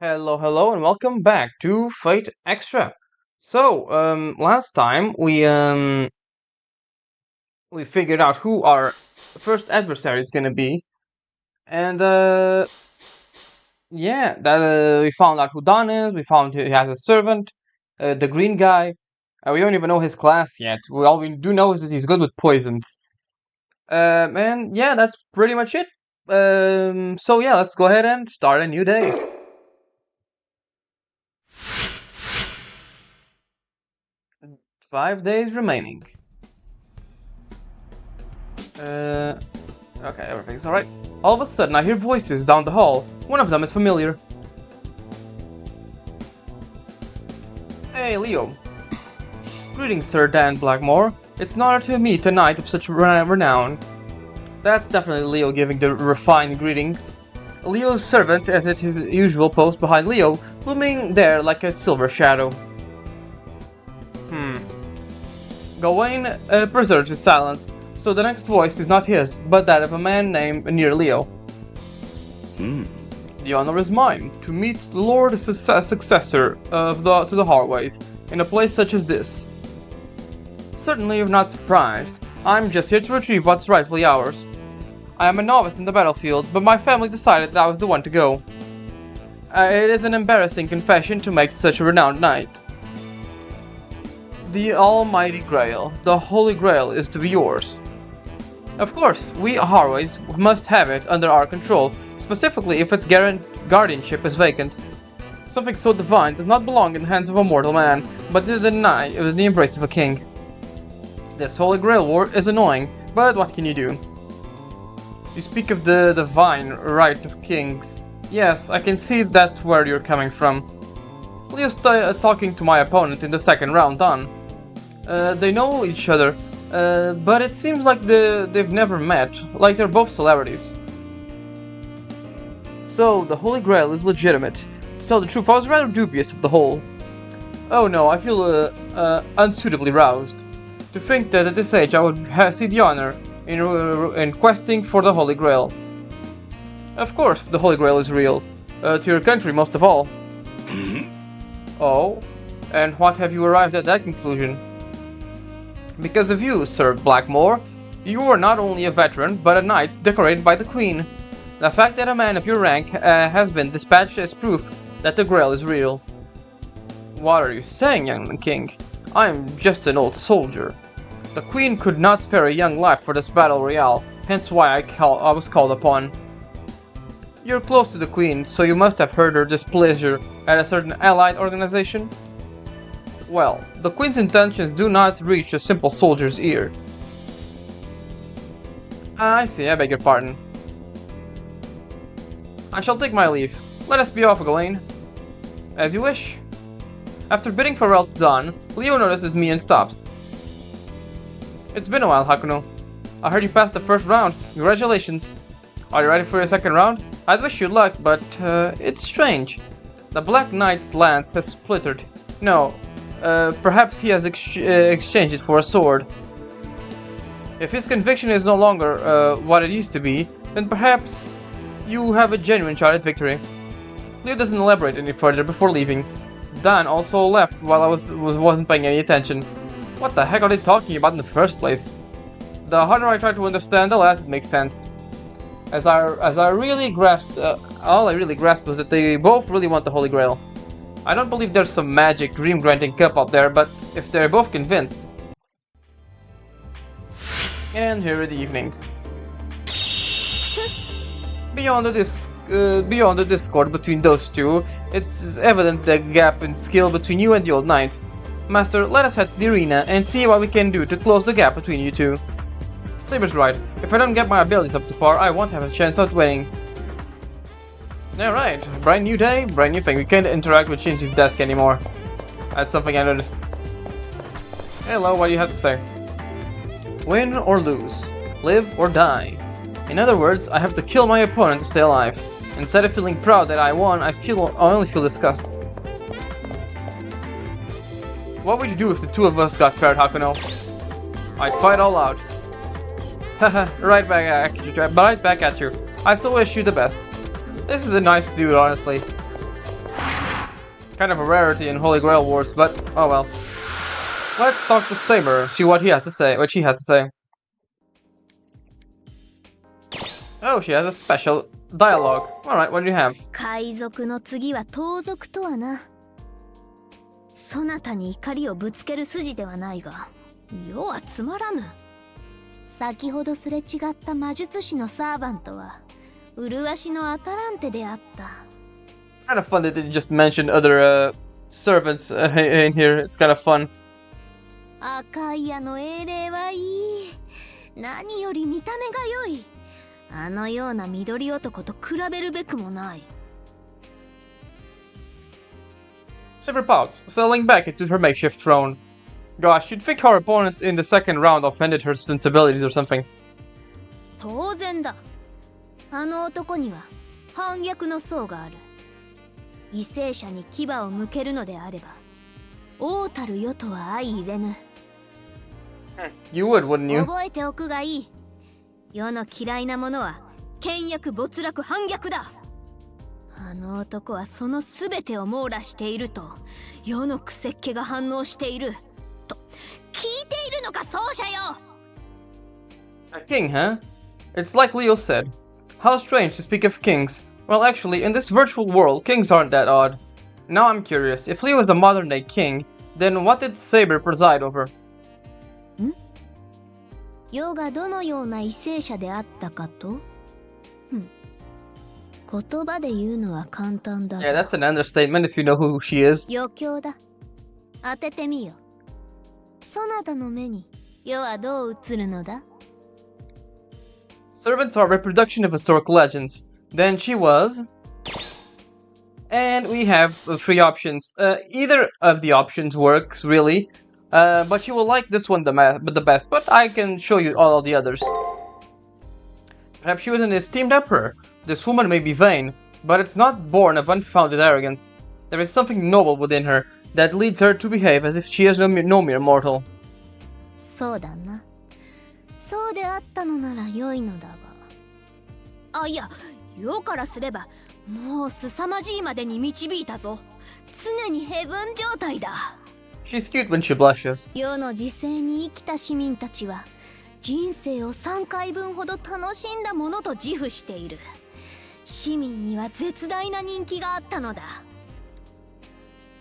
Hello, hello, and welcome back to Fate Extra. Last time we figured out who our first adversary is gonna be, and yeah, that we found out who Don is. We found he has a servant, the green guy. We don't even know his class yet. All we do know is that he's good with poisons. And yeah, that's pretty much it. So yeah, let's go ahead and start a new day. 5 days remaining. Uh, okay, everything's alright. All of a sudden, I hear voices down the hall. One of them is familiar. Hey, Leo. Greetings, Sir Dan Blackmore. It's an honor to meet a knight of such renown. That's definitely Leo giving the refined greeting. Leo's servant is at his usual post behind Leo, looming there like a silver shadow. Gawain preserves his silence, so the next voice is not his, but that of a man named near Leo. The honor is mine to meet the Lord successor to the Harways in a place such as this. Certainly you're not surprised. I'm just here to retrieve what's rightfully ours. I am a novice in the battlefield, but my family decided that I was the one to go. It is an embarrassing confession to make to such a renowned knight. The Almighty Grail, the Holy Grail, is to be yours. Of course, we Harways must have it under our control, specifically if its guardianship is vacant. Something so divine does not belong in the hands of a mortal man, but to deny the embrace of a king. This Holy Grail war is annoying, but what can you do? You speak of the divine right of kings. Yes, I can see that's where you're coming from. Leo's talking to my opponent in the second round, Don. They know each other, but it seems like they've never met, like they're both celebrities. So, the Holy Grail is legitimate. To tell the truth, I was rather dubious of the whole. Oh no, I feel unsuitably roused. To think that at this age I would see the honor in questing for the Holy Grail. Of course, the Holy Grail is real. To your country most of all. Oh? And what have you arrived at that conclusion? Because of you, Sir Blackmore. You are not only a veteran, but a knight decorated by the Queen. The fact that a man of your rank has been dispatched is proof that the Grail is real. What are you saying, young king? I am just an old soldier. The Queen could not spare a young life for this battle royale, hence why I was called upon. You're close to the Queen, so you must have heard her displeasure at a certain allied organization? Well, the Queen's intentions do not reach a simple soldier's ear. I see, I beg your pardon. I shall take my leave. Let us be off, Gawain. As you wish. After bidding farewell to Don, Leo notices me and stops. It's been a while, Hakuno. I heard you passed the first round. Congratulations. Are you ready for your second round? I'd wish you luck, but it's strange. The Black Knight's lance has splintered. No, perhaps he has exchanged it for a sword. If his conviction is no longer what it used to be, then perhaps you have a genuine shot at victory. Leo doesn't elaborate any further before leaving. Dan also left while I wasn't paying any attention. What the heck are they talking about in the first place? The harder I try to understand, the less it makes sense. As I really grasped, all I really grasped was that they both really want the Holy Grail. I don't believe there's some magic dream-granting cup out there, but if they're both convinced. And here in the evening. Beyond the discord between those two, it's evident the gap in skill between you and the old knight. Master, let us head to the arena and see what we can do to close the gap between you two. Saber's right. If I don't get my abilities up to par, I won't have a chance at winning. Alright, brand new day, brand new thing. We can't interact with Shinji's desk anymore. That's something I noticed. Hello, what do you have to say? Win or lose. Live or die. In other words, I have to kill my opponent to stay alive. Instead of feeling proud that I won, I only feel disgust. What would you do if the two of us got paired, Hakuno? I'd fight all out. Haha, right back at you. I still wish you the best. This is a nice dude, honestly. Kind of a rarity in Holy Grail Wars, but oh well. Let's talk to Saber, see what he has to say, what she has to say. Oh, she has a special dialogue. Alright, what do you have? 海賊の次は盗賊とはな。そなたに怒りをぶつける筋ではないが、世はつまらぬ。先ほどすれ違った魔術師のサーバントは、麗しのアタランテであった。Kind of fun that they just mentioned other servants in here. It's kind of fun. 赤い矢の英霊はいい。何より見た目が良い。あのような緑男と比べるべくもない。Saber pouts, settling back into her makeshift throne. Gosh, you'd think her opponent in the second round offended her sensibilities or something. 当然だ。あの男には反逆の層がある。為政者に牙を向けるのであれば、王たる世とは相入れぬ。You would, wouldn't you? 覚えておくがいい。世の嫌いなものは倹約没落反逆だ。あの男はその全てを網羅していると世のクセっ気が反応していると聞いているのか奏者よ。 A king, huh? It's like Leo said. How strange to speak of kings. Well, actually, in this virtual world, kings aren't that odd. Now I'm curious, if Leo is a modern-day king, then what did Saber preside over? 世がどのような為政者であったかと、言葉で言うのは簡単だ。Yeah, that's an understatement if you know who she is. 余興だ。当ててみよ。そなたの目に世はどう映るのだ？ Servants are a reproduction of historical legends. Then she was... And we have three options. Either of the options works, really. But you will like this one the best. But I can show you all the others. Perhaps she was an esteemed emperor. This woman may be vain, but it's not born of unfounded arrogance. There is something noble within her that leads her to behave as if she is no mere mortal. そうだな。そうであったのなら良いのだが。あ、いや、世からすればもう凄まじいまでに導いたぞ。常にヘブン状態だ。She's cute when she blushes. 世の時勢に生きた市民たちは人生を3回分ほど楽しんだものと自負している。市民には絶大な人気があったのだ。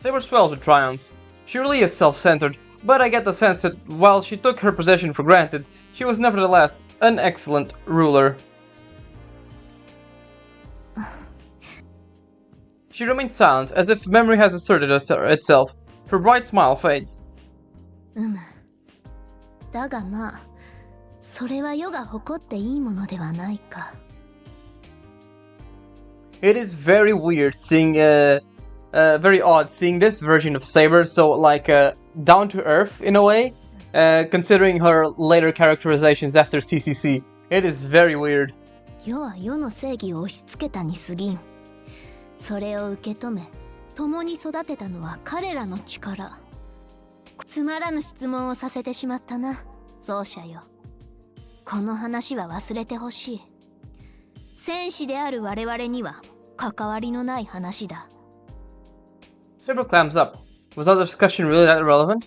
Saber swells with triumph. She really is self-centered, but I get the sense that while she took her possession for granted, she was nevertheless an excellent ruler. She remains silent, as if memory has asserted itself. Her bright smile fades. だがまあ、それは世が誇っていいものではないか。It is very weird seeing, very odd seeing this version of Saber so like down to earth in a way, considering her later characterizations after CCC. It is very weird. 世は世の正義を押し付けたに過ぎん。それを受け止め、共に育てたのは彼らの力。つまらぬ質問をさせてしまったな、奏者よ。この話は忘れてほしい。戦士である我々には関わりのない話だ。Saber clams up. Was our discussion really that irrelevant?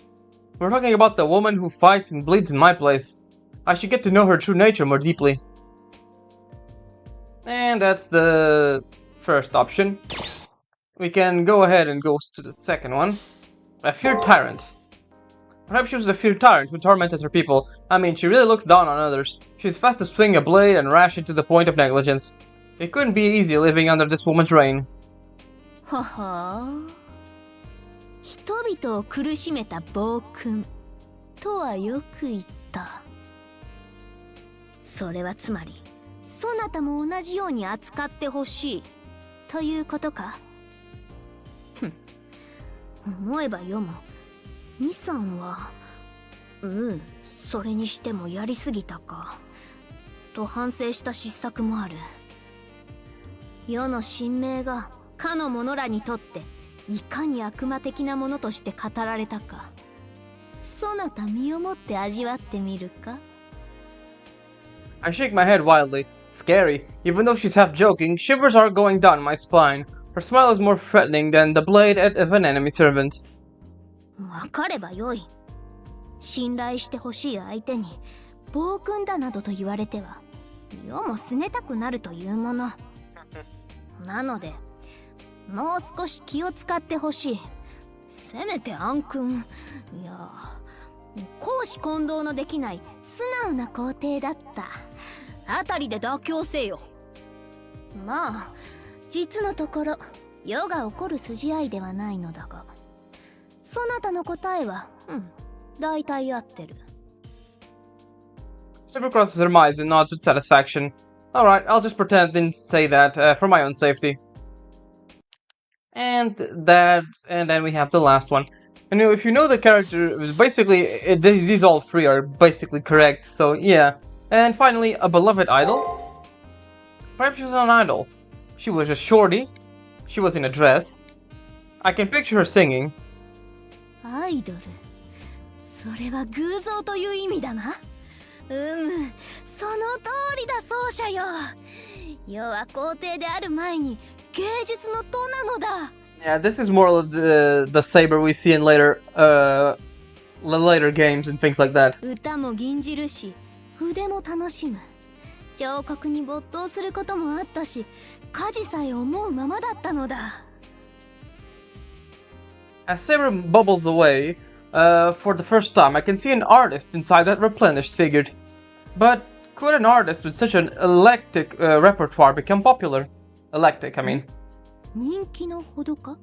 We're talking about the woman who fights and bleeds in my place. I should get to know her true nature more deeply. And that's the first option. We can go ahead and go to the second one. A feared tyrant. Perhaps she was a feared tyrant who tormented her people. I mean, she really looks down on others. She's fast to swing a blade and rash to the point of negligence. It couldn't be easy living under this woman's reign. はは人々を苦しめた暴君とはよく言った。それはつまり、そなたも同じように扱ってほしいということか。思えば世もミさんはそれにしてもやりすぎたかと反省した失策もある。世の神明がかの者らにとっていかに悪魔的なものとして語られたか、そなた身をもって味わってみるか。 I shake my head wildly. Scary. Even though she's half joking, shivers are going down my spine. Her smile is more threatening than the blade of an enemy servant. わかればよい。信頼してほしい相手に暴君だなどと言われては世も拗ねたくなるというもの。なのでもう少し気を使ってほしい。せめて暗君、いや公私混同のできない素直な皇帝だった。あたりで妥協せよ。まあ実のところ世が起こる筋合いではないのだが、そなたの答えは大体合ってる。Saber crosses her eyes and nods with satisfaction. Alright, I'll just pretend I didn't say that for my own safety. And then we have the last one. And if you know the character, basically, these all three are basically correct, so yeah. And finally, a beloved idol? Perhaps she was not an idol. She was a shorty. She was in a dress. I can picture her singing. アイドル。それは偶像という意味だな。その通りだ奏者よ。世は皇帝である前に芸術の徒なのだ。Yeah, this is more of the Saber we see in later games and things like that. 歌も吟じるし、筆も楽しむ。彫刻に没頭することもあったし、家事さえ思うままだったのだ。As Saber bubbles away, for the first time, I can see an artist inside that replenished figure. But could an artist with such an eclectic repertoire become popular? Eclectic, I mean. 人気のほどか？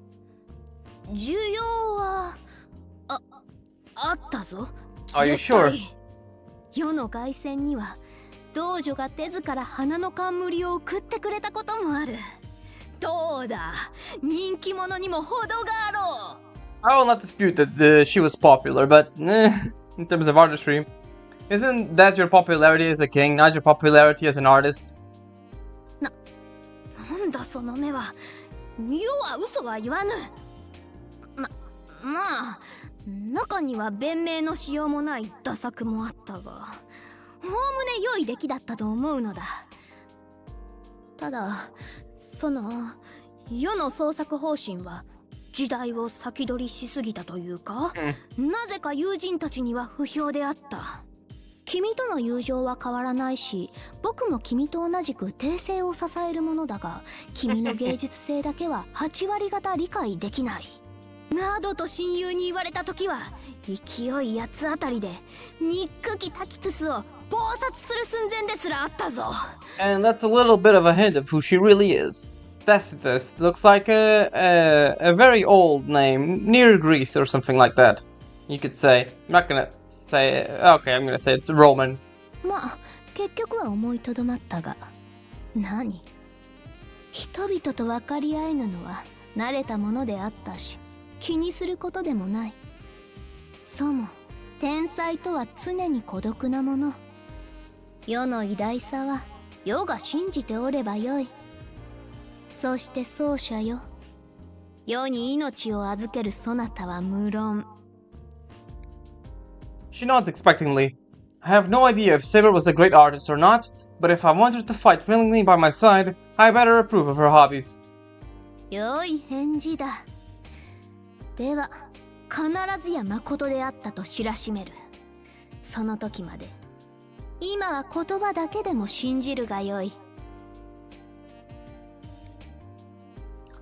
需要はあったぞ。Are you sure? 世の凱旋には道女が手ずから花の冠を送ってくれたこともある。どうだ、人気者にもほどがあろう。I will not dispute that she was popular, but in terms of artistry, isn't that your popularity as a king, not your popularity as an artist? なんだその目は。世は嘘は言わぬ。まあ中には弁明のしようもない打作もあったが、おおむね良い出来だったと思うのだ。ただその世の創作方針は時代を先取りしすぎたというか、なぜか友人たちには不評であった。君との友情は変わらないし、僕も君と同じく訂正を支えるものだが、君の芸術性だけは8割方理解できないなどと親友に言われた時は、勢い八つ当たりでニックキタキトゥスを暴殺する寸前ですらあったぞ。 And that's a little bit of a hint of who she really is. Tacitus looks like a very old name, near Greece or something like that. You could say. I'm not gonna say. Okay, I'm gonna say it's Roman. まあ結局は思いとどまったが、何？人々と分かり合えぬのは慣れたものであったし、気にすることでもない。そうも天才とは常に孤独なもの。世の偉大さは世が信じておればよい。そして奏者よ、世に命を預けるそなたは無論。 She nods expectantly. I have no idea if Saber was a great artist or not, but if I want her to fight willingly by my side, I better approve of her hobbies. 良い返事だ。では必ずや誠であったと知らしめる。その時まで今は言葉だけでも信じるがよい。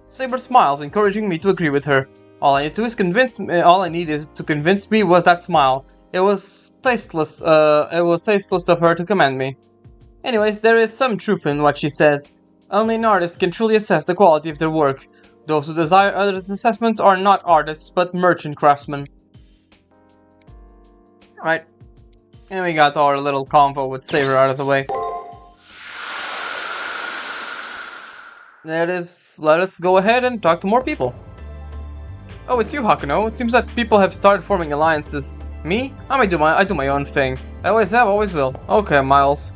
Saber smiles, encouraging me to agree with her. All I need is to convince me was that smile. It was tasteless of her to command me. Anyways, there is some truth in what she says. Only an artist can truly assess the quality of their work. Those who desire others' assessments are not artists, but merchant craftsmen. Alright. And we got our little convo with Saber out of the way. Let us go ahead and talk to more people. Oh, it's you, Hakuno. It seems that people have started forming alliances. Me? I do my own thing. I always have, always will. Okay, Miles.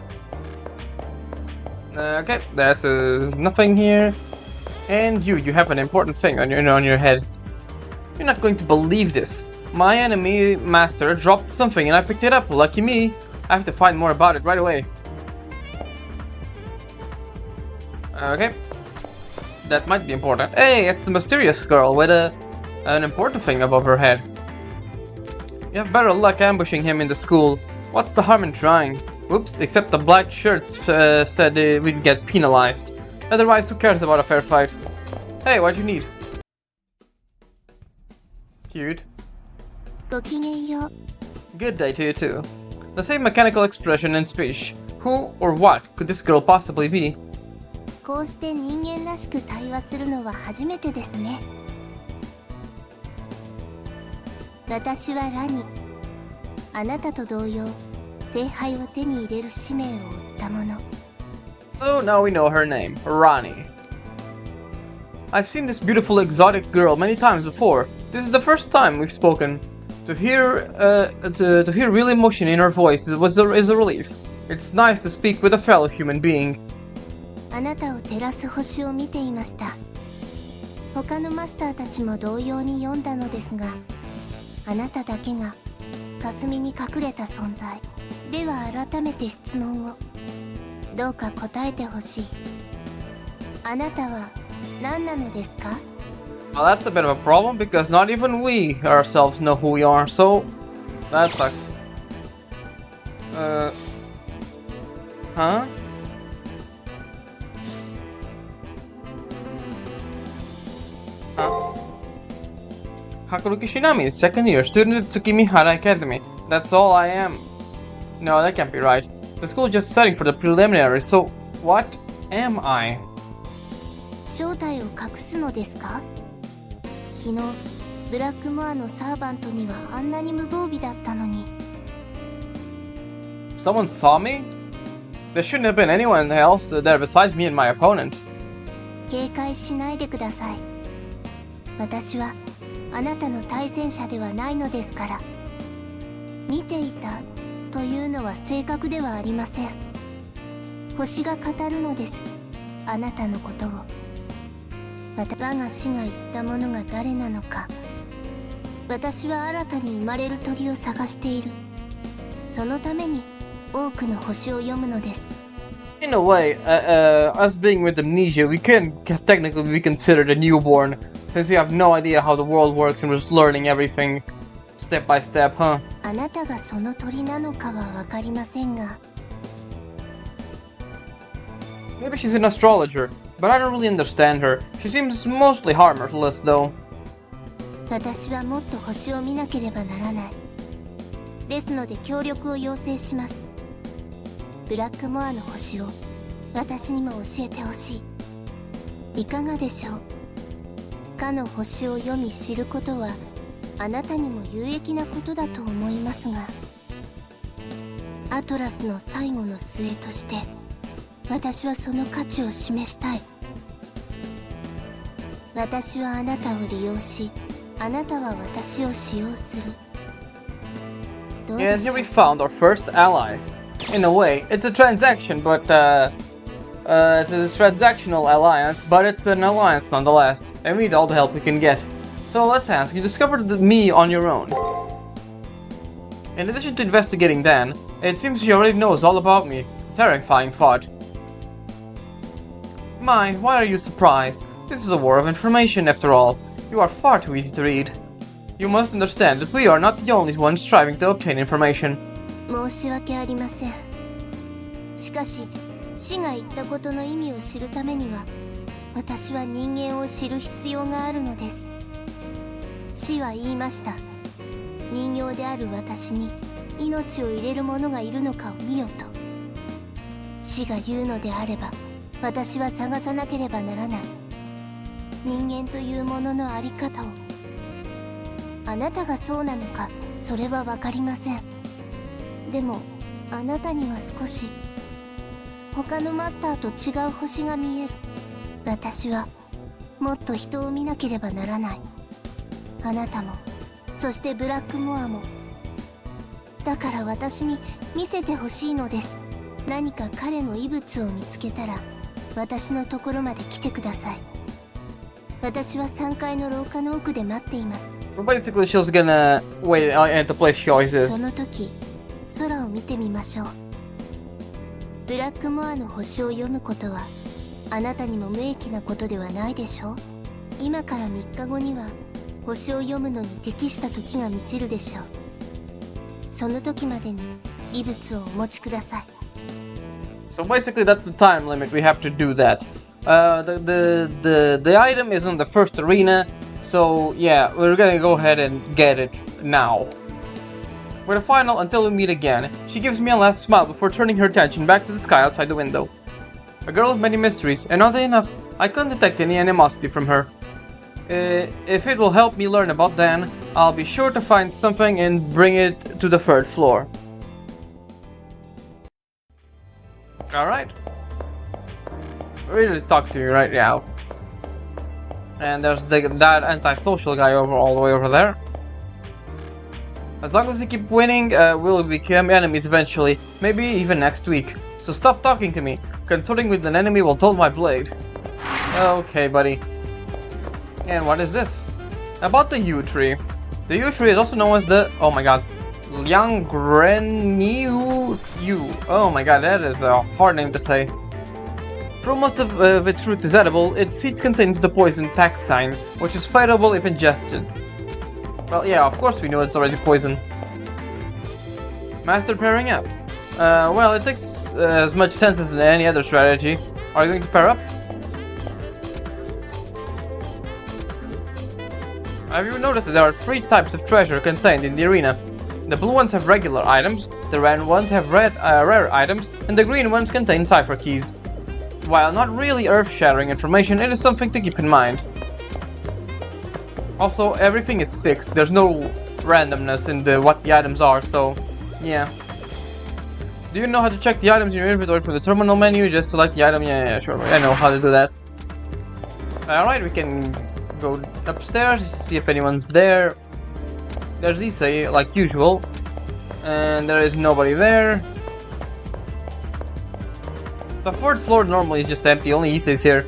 Okay, there's nothing here. And you have an important thing on your head. You're not going to believe this. My enemy master dropped something and I picked it up. Lucky me. I have to find more about it right away. Okay. That might be important. Hey, it's the mysterious girl with an important thing above her head. You have better luck ambushing him in the school. What's the harm in trying? Oops, except the black shirts said we'd get penalized. Otherwise, who cares about a fair fight? Hey, what do you need? Cute. Good day to you too. The same mechanical expression and speech. Who or what could this girl possibly be? こうして人間らしく対話するのは初めてですね。私はラニ。あなたと同様、聖杯を手に入れる使命を負ったもの。So now we know her name, Rani. I've seen this beautiful exotic girl many times before. This is the first time we've spoken. To hear real emotion in her voice is a relief. It's nice to speak with a fellow human being. あなたを照らす星を見ていました。他のマスターたちも同様に読んだのですが、あなただけが霞に隠れた存在。では改めて質問を。どうか答えてほしい。あなたは何なのですか? Well, that's a bit of a problem because not even we ourselves know who we are, so that sucks. Huh? Hakuruki Shinami, second year, student at Tsukimihara Academy. That's all I am. No, that can't be right. The school is just studying for the preliminaries, so what am I? 正体を隠すのですか? 昨日、ブラックモアのサーバントにはあんなに無防備だったのに。Someone saw me? There shouldn't have been anyone else there besides me and my opponent. 警戒しないでください。私はあなたの対戦者ではないのですから。見ていたというのは正確ではありません。星が語るのです。あなたのことを。我が師が言ったものが誰なのか。私は新たに生まれる鳥を探している。そのために多くの星を読むのです。In a way, us being with amnesia, we can technically be considered a newborn, since we have no idea how the world works and we're just learning everything step by step, huh? あなたがその鳥なのかはわかりませんが。Maybe she's an astrologer, but I don't really understand her. She seems mostly harmless, though. 私はもっと星を見なければならない。ですので協力を要請します。ブラックモアの星を私にも教えてほしい。いかがでしょう。かの星を読み知ることはあなたにも有益なことだと思いますが、アトラスの最後の末として私はその価値を示したい。私はあなたを利用し、あなたは私を使用する。どうで And しょ here う。 we found our first ally. In a way, it's a transaction, but it's a transactional alliance, but it's an alliance nonetheless, and we need all the help we can get. So let's ask, you discovered me on your own. In addition to investigating Dan, it seems he already knows all about me. Terrifying thought. My, why are you surprised? This is a war of information after all. You are far too easy to read. You must understand that we are not the only ones striving to obtain information. 申し訳ありません。しかし、死が言ったことの意味を知るためには、私は人間を知る必要があるのです。死は言いました。人形である私に命を入れる者がいるのかを見よと。死が言うのであれば、私は探さなければならない。人間というもののあり方を。あなたがそうなのか、それはわかりません。でも、あなたには少し他のマスターと違う星が見える。私はもっと人を見なければならない。あなたも、そしてブラックモアも。だから私に見せてほしいのです。何か彼の遺物を見つけたら私のところまで来てください。私は3階の廊下の奥で待っています。 So basically she's gonna wait at the place she always is. その時、空を見てみましょう。ブラックモアの星を読むことはあなたにも無益なことではないでしょう。今から3日後には星を読むのに適した時が満ちるでしょう。その時までに遺物をお持ちください。 So basically that's the time limit we have to do that. The item is in the first arena, so yeah, we're gonna go ahead and get it now. With a final until we meet again, she gives me a last smile before turning her attention back to the sky outside the window. A girl of many mysteries, and oddly enough, I couldn't detect any animosity from her. If it will help me learn about Dan, I'll be sure to find something and bring it to the 3rd floor. Alright. Ready to talk to you right now. And there's that antisocial guy all the way over there. As long as we keep winning, we'll become enemies eventually, maybe even next week. So stop talking to me. Consorting with an enemy will dull my blade. Okay, buddy. And what is this? About the yew tree. The yew tree is also known as the... oh my god. Liangreniu yew. Oh my god, that is a hard name to say. Though most of its fruit is edible, its seeds contain the poison taxine, which is fightable if ingested. Well, yeah, of course we know it's already poison. Master pairing up. Well, it takes as much sense as any other strategy. Are you going to pair up? Have you noticed that there are 3 types of treasure contained in the arena? The blue ones have regular items, the red ones have rare items, and the green ones contain cipher keys. While not really earth-shattering information, it is something to keep in mind. Also, everything is fixed, there's no randomness in what the items are, so yeah. Do you know how to check the items in your inventory from the terminal menu? Just select the item? Yeah, sure, I know how to do that. Alright, we can go upstairs, see if anyone's there. There's Issei, like usual. And there is nobody there. The 4th floor normally is just empty, only Issei's here.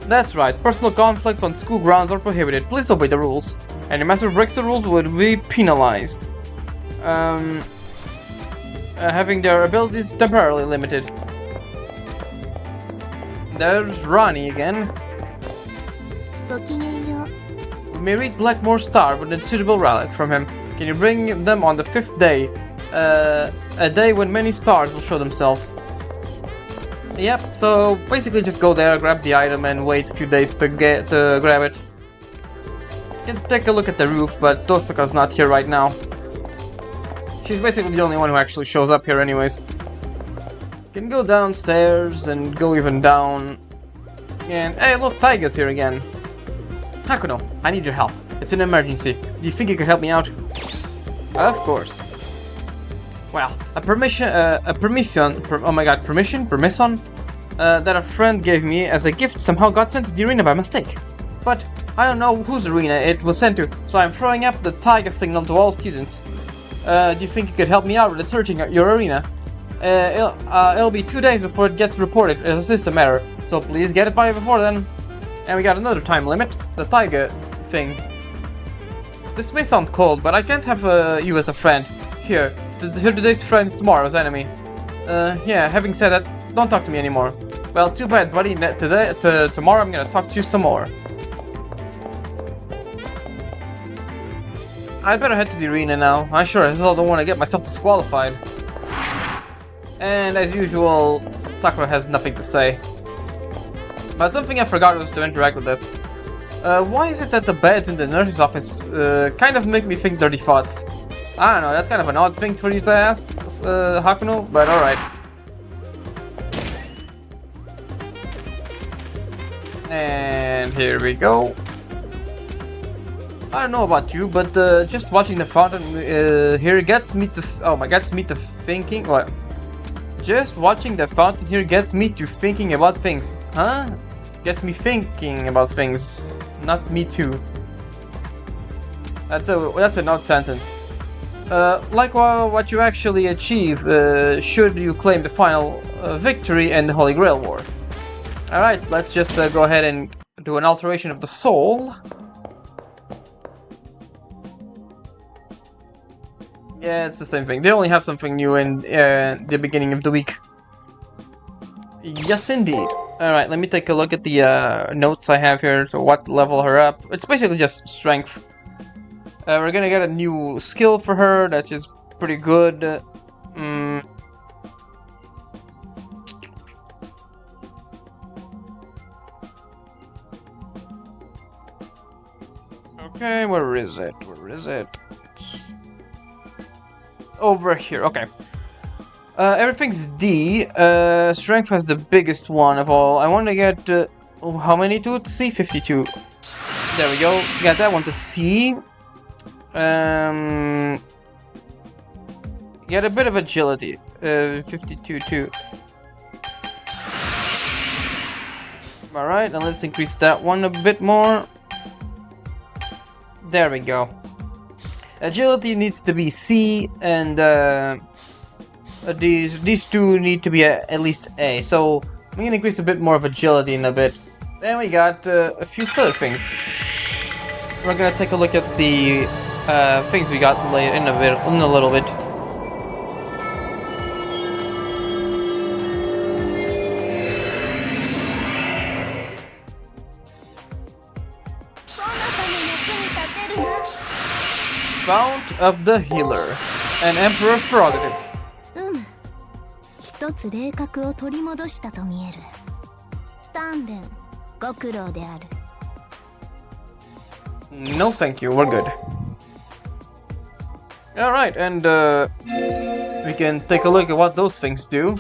That's right, personal conflicts on school grounds are prohibited. Please obey the rules. Any master who breaks the rules would be penalized. Having their abilities temporarily limited. There's Ronnie again. We may reach Blackmore Star with a suitable relic from him. Can you bring them on the 5th day? A day when many stars will show themselves. Yep, so basically just go there, grab the item and wait a few days to grab it. Can take a look at the roof, but Tosaka's not here right now. She's basically the only one who actually shows up here anyways. Can go downstairs and go even down. And hey, look, Taiga's here again. Hakuno, I need your help. It's an emergency. Do you think you could help me out? Of course. Well, a permission that a friend gave me as a gift somehow got sent to the arena by mistake. But I don't know whose arena it was sent to, so I'm throwing up the Taiga signal to all students. Do you think you could help me out with searching your arena? It'll be 2 days before it gets reported as a system error, so please get it by before then. And we got another time limit, the Taiga thing. This may sound cold, but I can't have you as a friend. Here, today's friend is tomorrow's enemy. Yeah, having said that, don't talk to me anymore. Well, too bad, buddy. Tomorrow I'm gonna talk to you some more. I'd better head to the arena now. I sure as hell don't want to get myself disqualified. And as usual, Sakura has nothing to say. But something I forgot was to interact with this. Why is it that the beds in the nurse's office kind of make me think dirty thoughts? I don't know, that's kind of an odd thing for you to ask, Hakuno, but alright. And here we go. I don't know about you, but just watching the fountain here gets me to thinking. What? Just watching the fountain here gets me to thinking about things. Huh? Gets me thinking about things. Not me too. That's an odd sentence. Like what you actually achieve should you claim the final victory in the Holy Grail War. Alright, let's just go ahead and do an alteration of the soul. Yeah, it's the same thing. They only have something new in the beginning of the week. Yes, indeed. Alright, let me take a look at the notes I have here. So what level her up. It's basically just strength. We're gonna get a new skill for her that is pretty good. Okay, where is it? Where is it? It's over here. Okay. Everything's D. Strength has the biggest one of all. I want to get how many to it? C? 52. There we go. Got that one to C. Get a bit of agility. 52 too. Alright, and let's increase that one a bit more. There we go. Agility needs to be C, and these two need to be at least A. So I'm gonna increase a bit more of agility in a bit. Then we got a few filler things. We're gonna take a look at the things we got later in a little bit. Fount of the Healer, an Emperor's prerogative. 一つ霊覚を取り戻したと見える。鍛錬、ご苦労である。No, thank you. We're good. All right, and we can take a look at what those things do.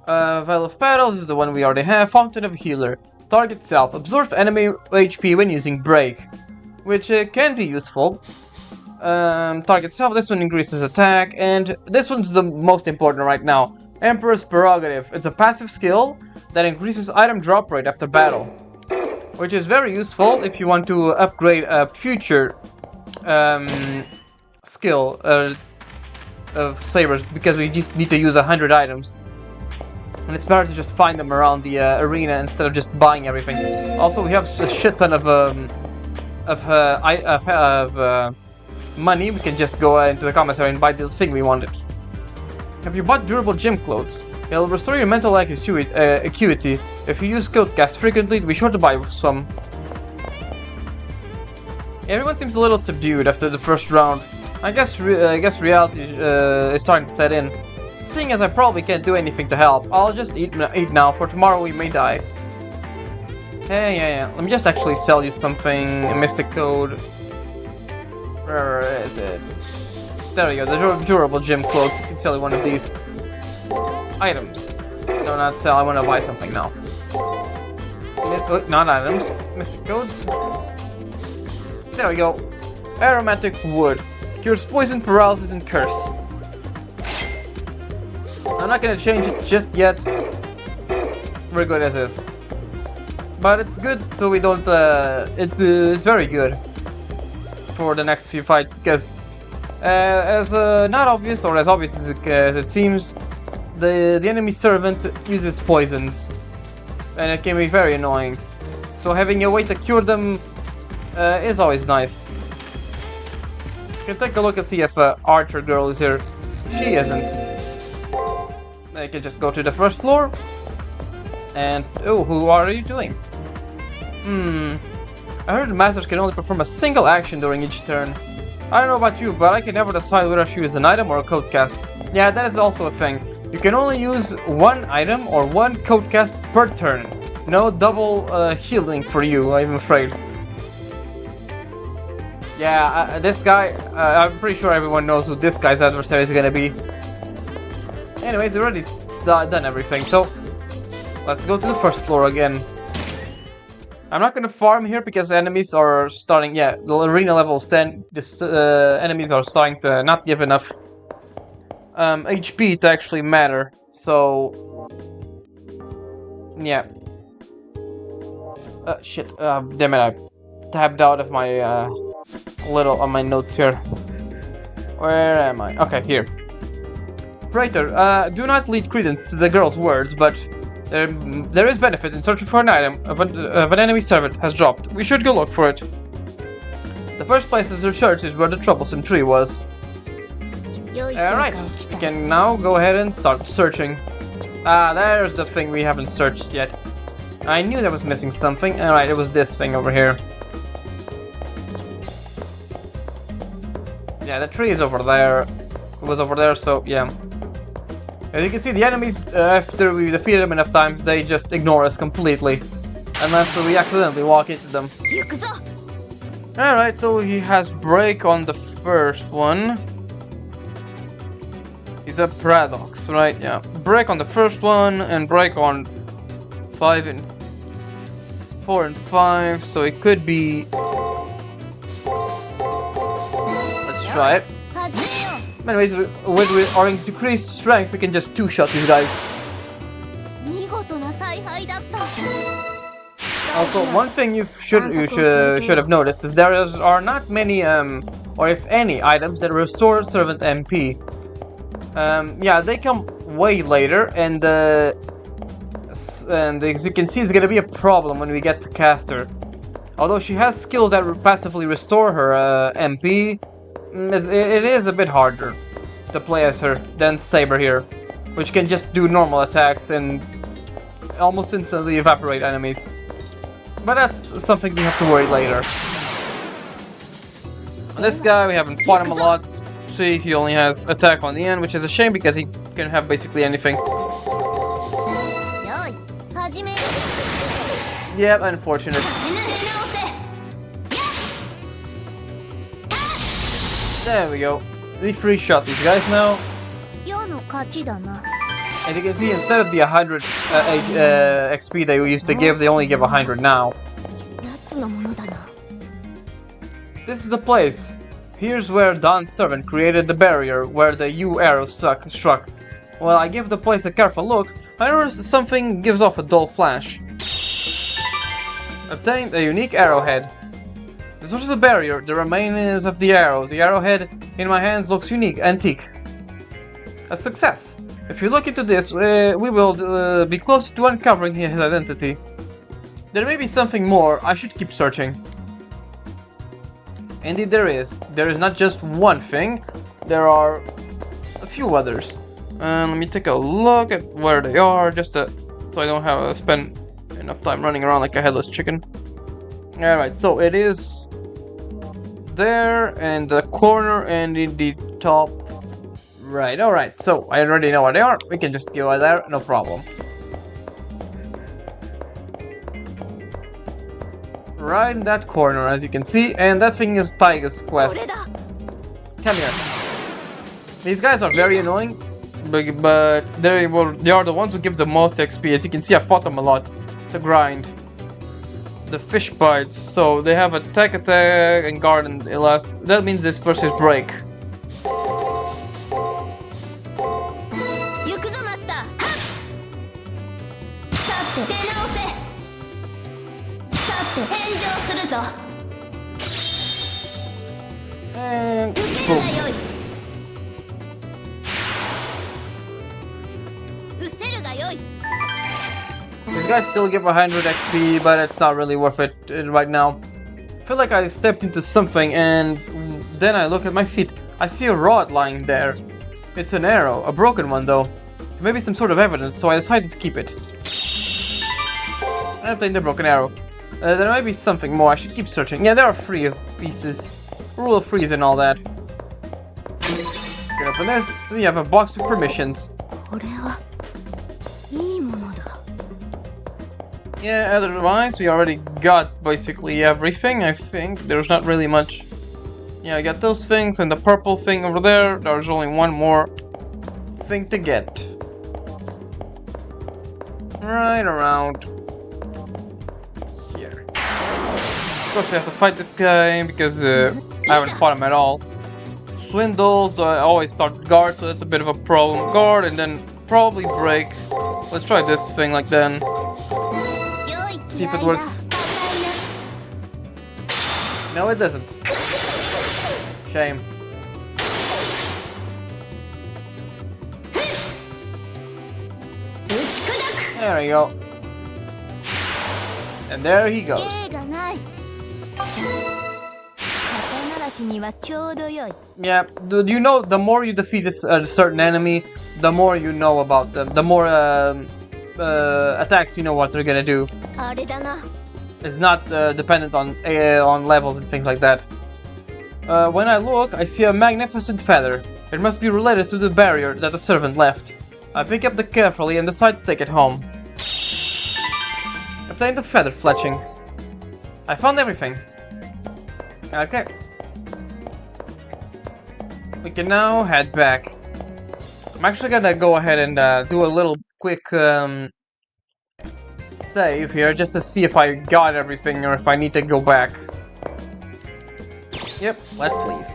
Vial of Battle is the one we already have. Fountain of Healer. Target self. Absorb enemy HP when using Break, which can be useful. Target self, this one increases attack, and this one's the most important right now. Emperor's Prerogative. It's a passive skill that increases item drop rate after battle, which is very useful if you want to upgrade a future skill of Sabers, because we just need to use 100 items. And it's better to just find them around the arena instead of just buying everything. Also, we have a shit ton of money. We can just go into the commissary and buy the thing we wanted. Have you bought durable gym clothes? It'll restore your mental acuity. If you use Codecast frequently, be sure to buy some. Everyone seems a little subdued after the first round. I guess reality is starting to set in. Seeing as I probably can't do anything to help, I'll just eat now, for tomorrow we may die. Hey, yeah. Let me just actually sell you something. A mystic code. Where is it? There we go, the durable gym clothes. You can sell one of these items. No, not sell, I want to buy something now. Not items, mystic codes. There we go. Aromatic wood. Cures poison, paralysis, and curse. I'm not gonna change it just yet. We're good as is. But it's good so we don't, it's very good for the next few fights, because as not obvious, or as obvious as it seems, the enemy servant uses poisons, and it can be very annoying. So having a way to cure them is always nice. You can take a look and see if Archer Girl is here. She isn't. I can just go to the first floor. And oh, who are you doing? I heard the masters can only perform a single action during each turn. I don't know about you, but I can never decide whether to use an item or a codecast. Yeah, that is also a thing. You can only use one item or one codecast per turn. No double healing for you, I'm afraid. Yeah, this guy, I'm pretty sure everyone knows who this guy's adversary is gonna be. Anyways, we already done everything, so let's go to the first floor again. I'm not gonna farm here because enemies are starting. Yeah, the arena level is 10. This enemies are starting to not give enough HP to actually matter. So yeah. Shit. Damn it! I tabbed out of my on my notes here. Where am I? Okay, here. Praetor, do not lead credence to the girl's words, but there is benefit in searching for an item of an enemy servant has dropped. We should go look for it. The first place to search is where the troublesome tree was. Alright, we can now go ahead and start searching. Ah, there's the thing we haven't searched yet. I knew there was missing something. Alright, it was this thing over here. Yeah, the tree is over there. It was over there, so yeah. As you can see, the enemies, after we defeat them enough times, they just ignore us completely. Unless we accidentally walk into them. Alright, so he has break on the first one. He's a paradox, right? Yeah. Break on the first one, and break on 4 and 5, so it could be... Let's try it. Anyways, with Orange's decreased strength, we can just two-shot these guys. Also, one thing you should have noticed is there are not many, or if any, items that restore servant MP. Yeah, they come way later, and as you can see, it's gonna be a problem when we get to caster. Although she has skills that passively restore her MP, it is a bit harder to play as her than Saber here, which can just do normal attacks and almost instantly evaporate enemies. But that's something we have to worry later. On this guy, we haven't fought him a lot. See, he only has attack on the end, which is a shame because he can have basically anything. Yep, unfortunate. There we go. We free shot these guys now. And you can see, instead of the 100 XP they used to give, they only give 100 now. This is the place. Here's where Dawn's servant created the barrier where the U arrow struck. While I give the place a careful look, I noticed something gives off a dull flash. Obtained a unique arrowhead. This was the barrier, the remains of the arrow. The arrowhead in my hands looks unique, antique. A success. If you look into this, we will be close to uncovering his identity. There may be something more. I should keep searching. Indeed there is. There is not just one thing. There are a few others. Let me take a look at where they are, just so I don't have to spend enough time running around like a headless chicken. Alright, so it is there, and the corner, and in the top right. Alright, so I already know where they are. We can just go there, no problem. Right in that corner, as you can see, and that thing is Taiga's quest. Come here. These guys are very annoying, but they are the ones who give the most XP. As you can see, I fought them a lot to grind. The fish bites, so they have attack, and guard, and last. That means this versus break. And boom. These guys still give 100 XP, but it's not really worth it right now. I feel like I stepped into something, and then I look at my feet. I see a rod lying there. It's an arrow, a broken one though. Maybe some sort of evidence, so I decided to keep it. I obtained the broken arrow. There might be something more. I should keep searching. Yeah, there are 3 pieces. Rule of 3s and all that. Can open this. We have a box of permissions. Yeah, otherwise we already got basically everything, I think. There's not really much. Yeah, I got those things and the purple thing over there. There's only one more thing to get. Right around here. Of course we have to fight this guy because I haven't fought him at all. Swindles, I always start guard, so that's a bit of a problem. Guard and then probably break. Let's try this thing like then. See if it works. No, it doesn't. Shame. There we go. And there he goes. Yeah, do you know, the more you defeat a certain enemy, the more you know about them, the more attacks you know what they're gonna do. It's not dependent on levels and things like that. When I look, I see a magnificent feather. It must be related to the barrier that the servant left. I pick up the carefully and decide to take it home. Obtain the feather fletchings. I found everything. Okay. We can now head back. I'm actually gonna go ahead and do a little quick save here just to see if I got everything or if I need to go back. Yep, let's leave.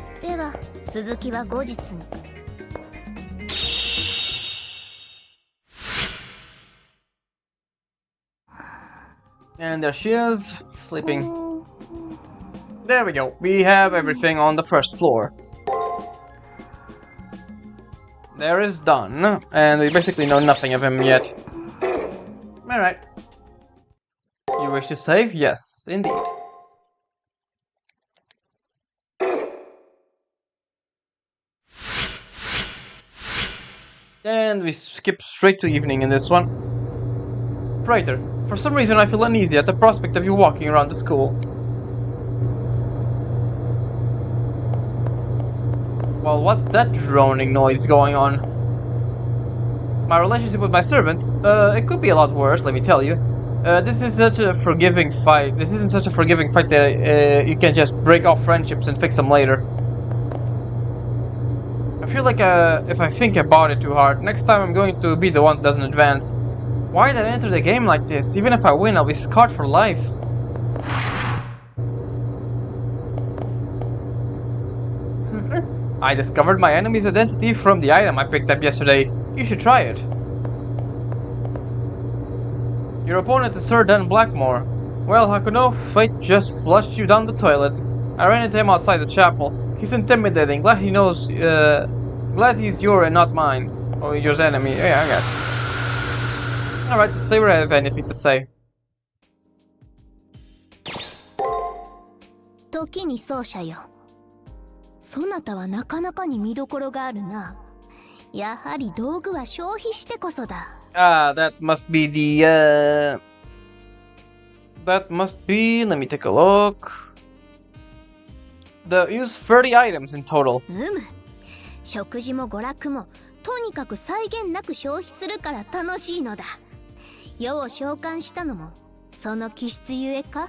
And there she is, sleeping. There we go, we have everything on the first floor. There is done, and we basically know nothing of him yet. Alright. You wish to save? Yes, indeed. And we skip straight to evening in this one. Praetor, for some reason I feel uneasy at the prospect of you walking around the school. Well, what's that droning noise going on? My relationship with my servant? It could be a lot worse, let me tell you. This is such a forgiving fight. This isn't such a forgiving fight that you can just break off friendships and fix them later. I feel like if I think about it too hard, next time I'm going to be the one that doesn't advance. Why did I enter the game like this? Even if I win, I'll be scarred for life. I discovered my enemy's identity from the item I picked up yesterday. You should try it. Your opponent is Sir Dan Blackmore. Well, Hakuno, fate just flushed you down the toilet. I ran into him outside the chapel. He's intimidating. Glad he knows. Glad he's your and not mine. Or yours enemy. Yeah, I guess. Alright, does Saber have anything to say? 時に奏者よ。そなたはなかなかに見どころがあるな。やはり道具は消費してこそだ。Ah, that must be the, That must be... Let me take a look. Use 30 items in total. 食事も娯楽も、とにかく際限なく消費するから楽しいのだ。世を召喚したのも、その気質ゆえか？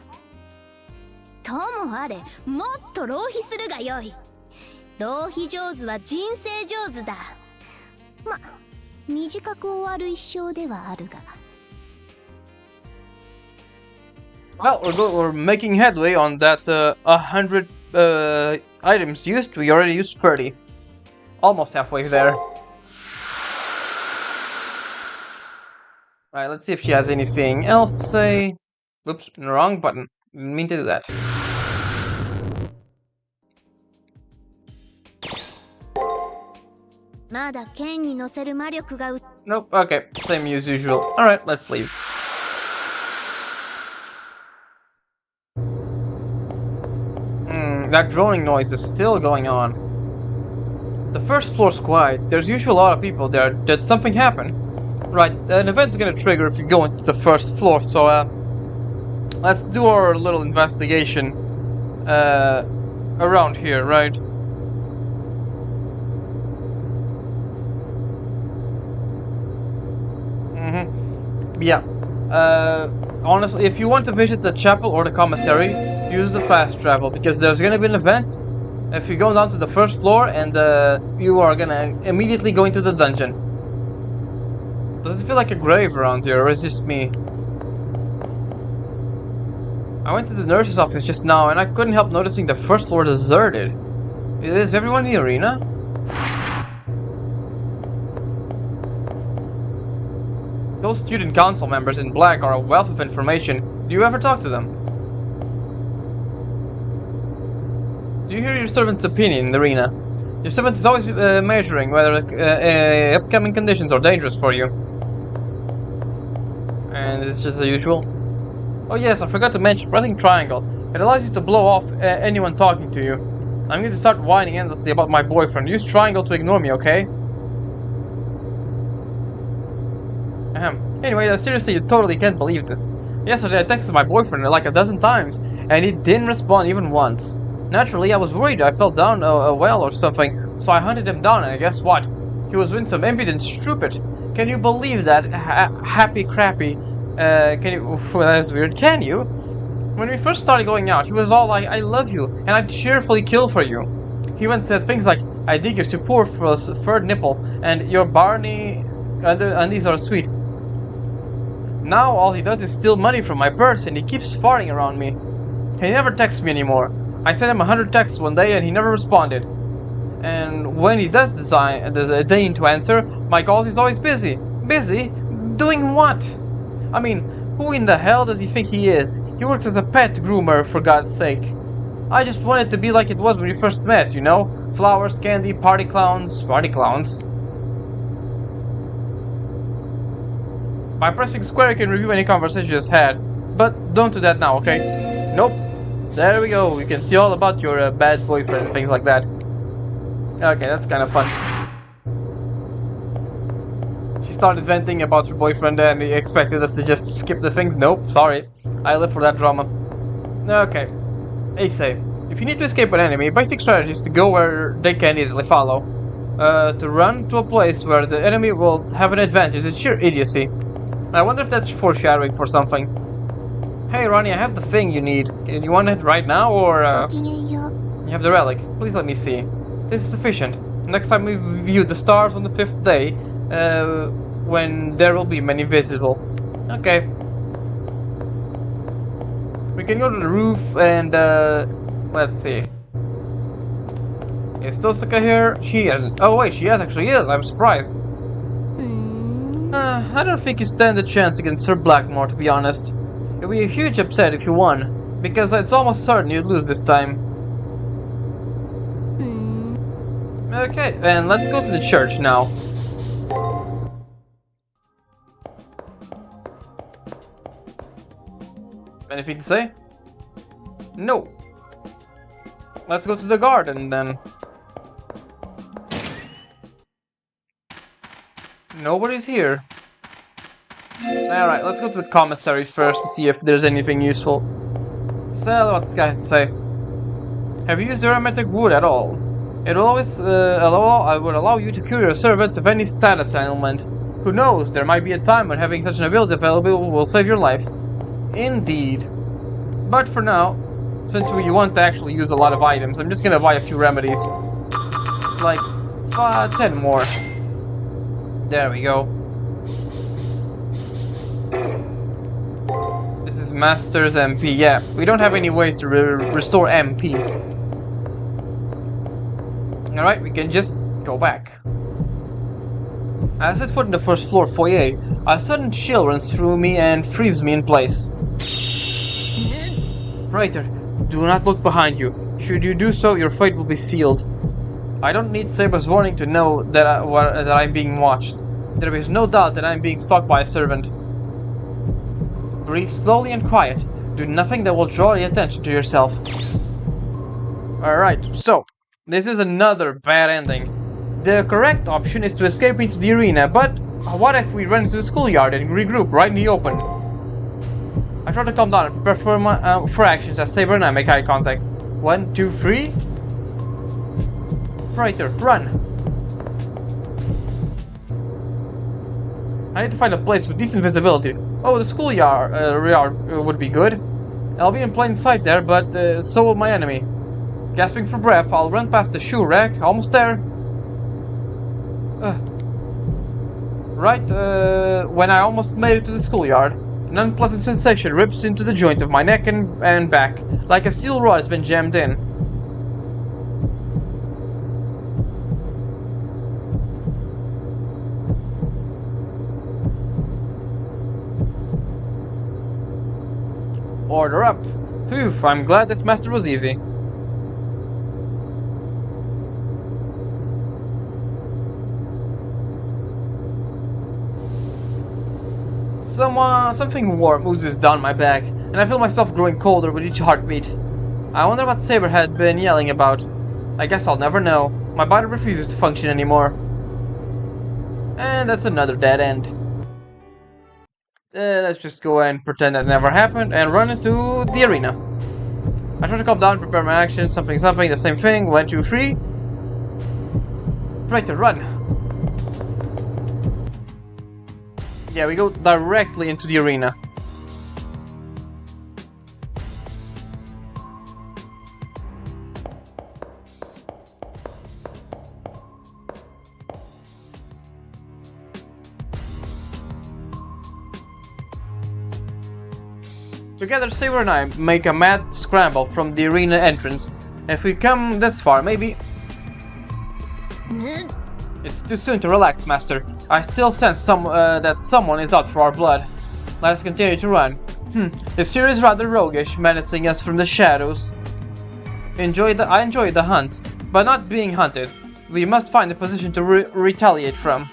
ともあれ、もっと浪費するがよい。浪費上手は人生上手だ。ま、短く終わる一生ではあるが。Well, we're making headway on that 100 items used. We already used 30. Almost halfway there. Alright, let's see if she has anything else to say. Oops, wrong button. Didn't mean to do that. Nope, okay, same as usual. Alright, let's leave. That droning noise is still going on. The first floor's quiet. There's usually a lot of people there. Did something happen? Right, an event's gonna trigger if you go into the first floor, so let's do our little investigation around here, right? Yeah. Honestly, if you want to visit the chapel or the commissary, use the fast travel, because there's gonna be an event if you go down to the first floor and you are gonna immediately go into the dungeon. Does it feel like a grave around here, or is it just me? I went to the nurse's office just now and I couldn't help noticing the first floor deserted. Is everyone in the arena? Those student council members in black are a wealth of information. Do you ever talk to them? Do you hear your servant's opinion in the arena? Your servant is always measuring whether upcoming conditions are dangerous for you. And it's just the usual. Oh yes, I forgot to mention, pressing triangle. It allows you to blow off anyone talking to you. I'm going to start whining endlessly about my boyfriend. Use triangle to ignore me, okay? Anyway, seriously, you totally can't believe this. Yesterday I texted my boyfriend like a dozen times, and he didn't respond even once. Naturally, I was worried I fell down a well or something, so I hunted him down, and guess what? He was with some impudent stupid. Can you believe that? Happy crappy. Can you? Well, that's weird. Can you? When we first started going out, he was all like, I love you, and I'd cheerfully kill for you. He even said things like, I dig your superfluous third nipple, and your Barney undies are sweet. Now all he does is steal money from my purse, and he keeps farting around me. He never texts me anymore. I sent him 100 texts one day, and he never responded. And when he does deign to answer my calls, he's always busy. Busy? Doing what? I mean, who in the hell does he think he is? He works as a pet groomer, for God's sake. I just want it to be like it was when we first met, you know? Flowers, candy, party clowns. Party clowns? By pressing square, you can review any conversation you just had. But don't do that now, okay? Nope. There we go. You can see all about your bad boyfriend and things like that. Okay, that's kind of fun. She started venting about her boyfriend and he expected us to just skip the things. Nope, sorry. I live for that drama. Okay. Ace, if you need to escape an enemy, basic strategy is to go where they can easily follow. To run to a place where the enemy will have an advantage is sheer idiocy. I wonder if that's foreshadowing for something. Hey Ronnie, I have the thing you need. You want it right now, or you have the relic. Please let me see. This is sufficient. Next time we view the stars on the 5th day, when there will be many visible. Okay. We can go to the roof and, let's see. Is Tosaka here? She isn't. Oh wait, she actually is. I'm surprised. I don't think you stand a chance against Sir Blackmore, to be honest. It would be a huge upset if you won, because it's almost certain you'd lose this time. Okay, and let's go to the church now. Anything to say? No. Let's go to the garden then. Nobody's here. Alright, let's go to the commissary first to see if there's anything useful. So, what this guy has to say. Have you used aromatic wood at all? It will always would allow you to cure your servants of any status ailment. Who knows, there might be a time when having such an ability available will save your life. Indeed. But for now, since you want to actually use a lot of items, I'm just gonna buy a few remedies. Like, 10 more. There we go. This is Master's MP. Yeah, we don't have any ways to restore MP. Alright, we can just go back. As I set foot in the first floor foyer, a sudden chill runs through me and freezes me in place. Writer, do not look behind you. Should you do so, your fate will be sealed. I don't need Saber's warning to know that I'm being watched. There is no doubt that I'm being stalked by a servant. Breathe slowly and quiet. Do nothing that will draw the attention to yourself. Alright, so, this is another bad ending. The correct option is to escape into the arena, but what if we run into the schoolyard and regroup right in the open? I try to calm down and prepare for actions as Saber and I make eye contact. 1, 2, 3. Writer, run! I need to find a place with decent visibility. Oh, the schoolyard would be good. I'll be in plain sight there, but so will my enemy. Gasping for breath, I'll run past the shoe rack. Almost there. When I almost made it to the schoolyard, an unpleasant sensation rips into the joint of my neck and back, like a steel rod has been jammed in. Order up. Phew, I'm glad this master was easy. Something warm oozes down my back, and I feel myself growing colder with each heartbeat. I wonder what Saber had been yelling about. I guess I'll never know. My body refuses to function anymore. And that's another dead end. Let's just go and pretend that never happened and run into the arena. I try to calm down, prepare my actions, something, the same thing, 1, 2, 3. Right to run. Yeah, we go directly into the arena. Together, Saber and I make a mad scramble from the arena entrance. If we come this far, maybe... It's too soon to relax, Master. I still sense that someone is out for our blood. Let us continue to run. This here is rather roguish, menacing us from the shadows. I enjoy the hunt, but not being hunted. We must find a position to retaliate from.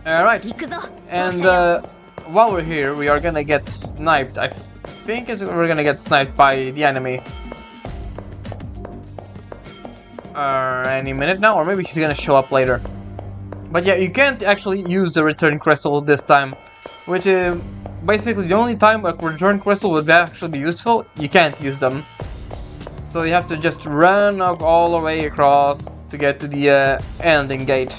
Alright, and while we're here, we are gonna get sniped. I think we're gonna get sniped by the enemy. Any minute now, or maybe he's gonna show up later. But yeah, you can't actually use the return crystal this time, which is basically the only time a return crystal would actually be useful. You can't use them, so you have to just run all the way across to get to the ending gate.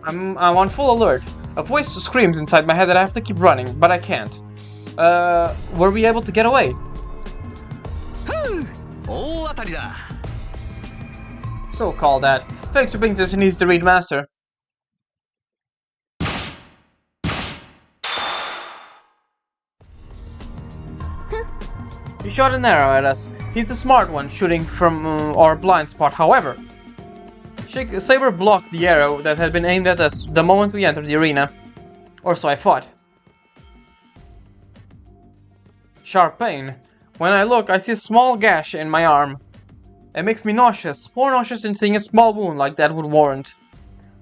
I'm on full alert. A voice screams inside my head that I have to keep running, but I can't. Were we able to get away? So call that. Thanks for bringing this news to read, Master. You shot an arrow at us. He's the smart one, shooting from our blind spot, however. Saber blocked the arrow that had been aimed at us the moment we entered the arena. Or so I thought. Sharp pain. When I look, I see a small gash in my arm. It makes me nauseous, more nauseous than seeing a small wound like that would warrant.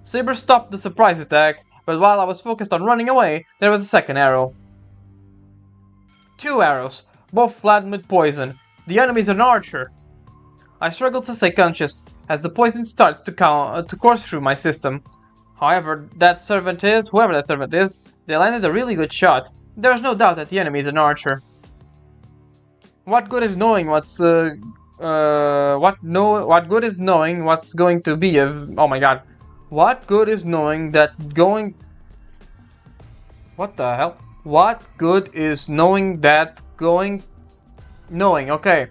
Saber stopped the surprise attack, but while I was focused on running away, there was a second arrow. 2 arrows, both flattened with poison. The enemy's an archer. I struggle to stay conscious, as the poison starts to course through my system. However, whoever that servant is, they landed a really good shot. There is no doubt that the enemy is an archer. What good is knowing what good is knowing what's going to be of... Oh my god. What good is knowing that going... What the hell? What good is knowing that going... Knowing, okay.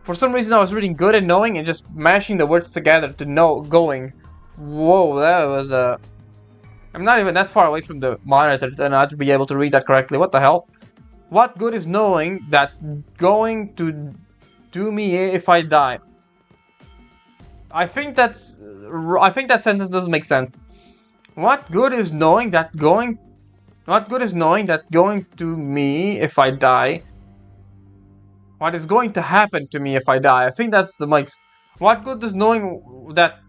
For some reason I was reading good and knowing and just mashing the words together to know going. Whoa, that was I'm not even that far away from the monitor to not be able to read that correctly. What the hell? What good is knowing that going to do me if I die? I think that sentence doesn't make sense. What good is knowing that going... What good is knowing that going to me if I die? What is going to happen to me if I die? I think that's the mix. What good is knowing that...